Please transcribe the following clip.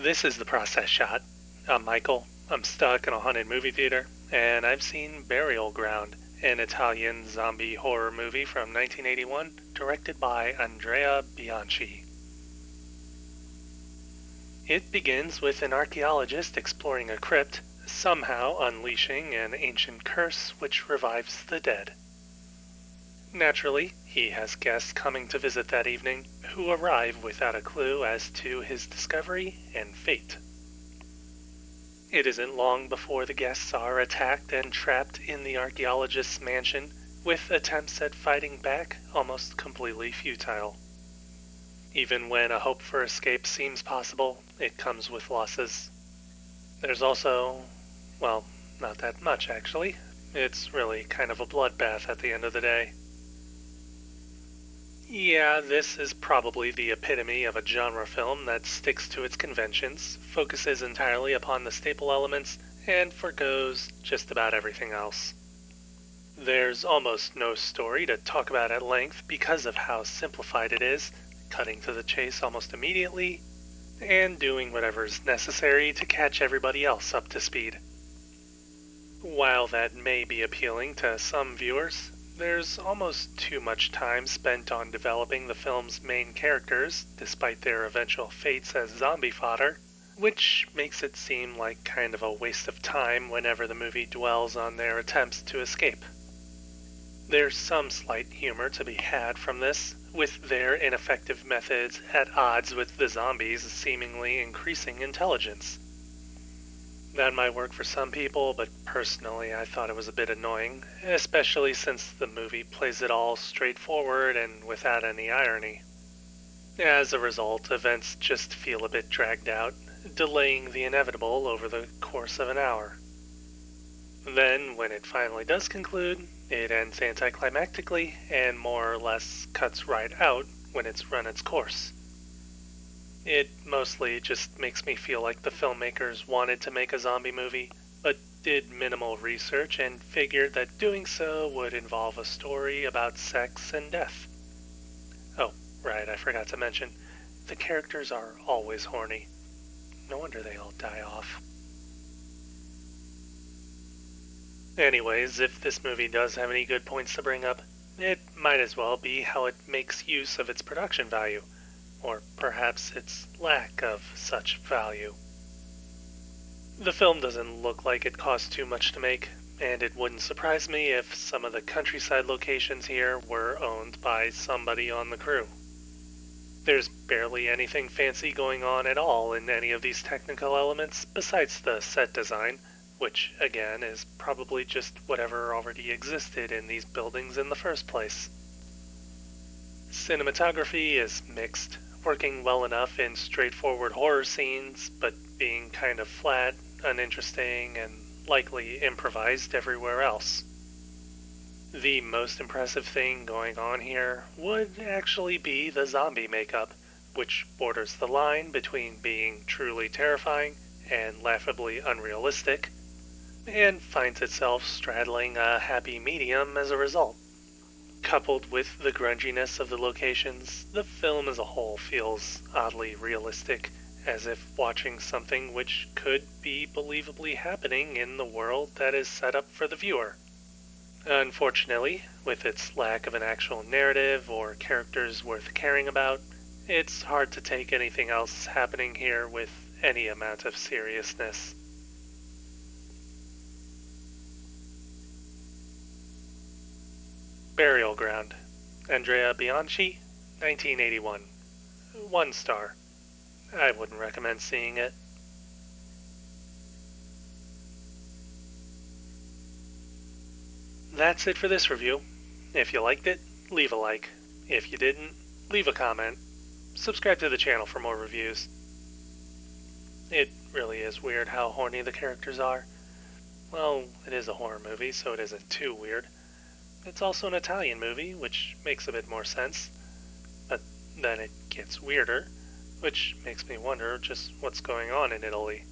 This is the process shot. I'm Michael. I'm stuck in a haunted movie theater, and I've seen Burial Ground, an Italian zombie horror movie from 1981, directed by Andrea Bianchi. It begins with an archaeologist exploring a crypt, somehow unleashing an ancient curse which revives the dead. Naturally, he has guests coming to visit that evening who arrive without a clue as to his discovery and fate. It isn't long before the guests are attacked and trapped in the archaeologist's mansion, with attempts at fighting back almost completely futile. Even when a hope for escape seems possible, it comes with losses. There's also, well, not that much actually. It's really kind of a bloodbath at the end of the day. Yeah, this is probably the epitome of a genre film that sticks to its conventions, focuses entirely upon the staple elements, and forgoes just about everything else. There's almost no story to talk about at length because of how simplified it is, cutting to the chase almost immediately, and doing whatever's necessary to catch everybody else up to speed. While that may be appealing to some viewers, there's almost too much time spent on developing the film's main characters, despite their eventual fates as zombie fodder, which makes it seem like kind of a waste of time whenever the movie dwells on their attempts to escape. There's some slight humor to be had from this, with their ineffective methods at odds with the zombies' seemingly increasing intelligence. That might work for some people, but personally I thought it was a bit annoying, especially since the movie plays it all straightforward and without any irony. As a result, events just feel a bit dragged out, delaying the inevitable over the course of an hour. Then, when it finally does conclude, it ends anticlimactically and more or less cuts right out when it's run its course. It mostly just makes me feel like the filmmakers wanted to make a zombie movie, but did minimal research and figured that doing so would involve a story about sex and death. Oh, right, I forgot to mention, the characters are always horny. No wonder they all die off. Anyways, if this movie does have any good points to bring up, it might as well be how it makes use of its production value, or perhaps its lack of such value. The film doesn't look like it cost too much to make, and it wouldn't surprise me if some of the countryside locations here were owned by somebody on the crew. There's barely anything fancy going on at all in any of these technical elements besides the set design, which again is probably just whatever already existed in these buildings in the first place. Cinematography is mixed, working well enough in straightforward horror scenes, but being kind of flat, uninteresting, and likely improvised everywhere else. The most impressive thing going on here would actually be the zombie makeup, which borders the line between being truly terrifying and laughably unrealistic, and finds itself straddling a happy medium as a result. Coupled with the grunginess of the locations, the film as a whole feels oddly realistic, as if watching something which could be believably happening in the world that is set up for the viewer. Unfortunately, with its lack of an actual narrative or characters worth caring about, it's hard to take anything else happening here with any amount of seriousness. Burial Ground, Andrea Bianchi, 1981. 1 star. I wouldn't recommend seeing it. That's it for this review. If you liked it, leave a like. If you didn't, leave a comment. Subscribe to the channel for more reviews. It really is weird how horny the characters are. Well, it is a horror movie, so it isn't too weird. It's also an Italian movie, which makes a bit more sense. But then it gets weirder, which makes me wonder just what's going on in Italy.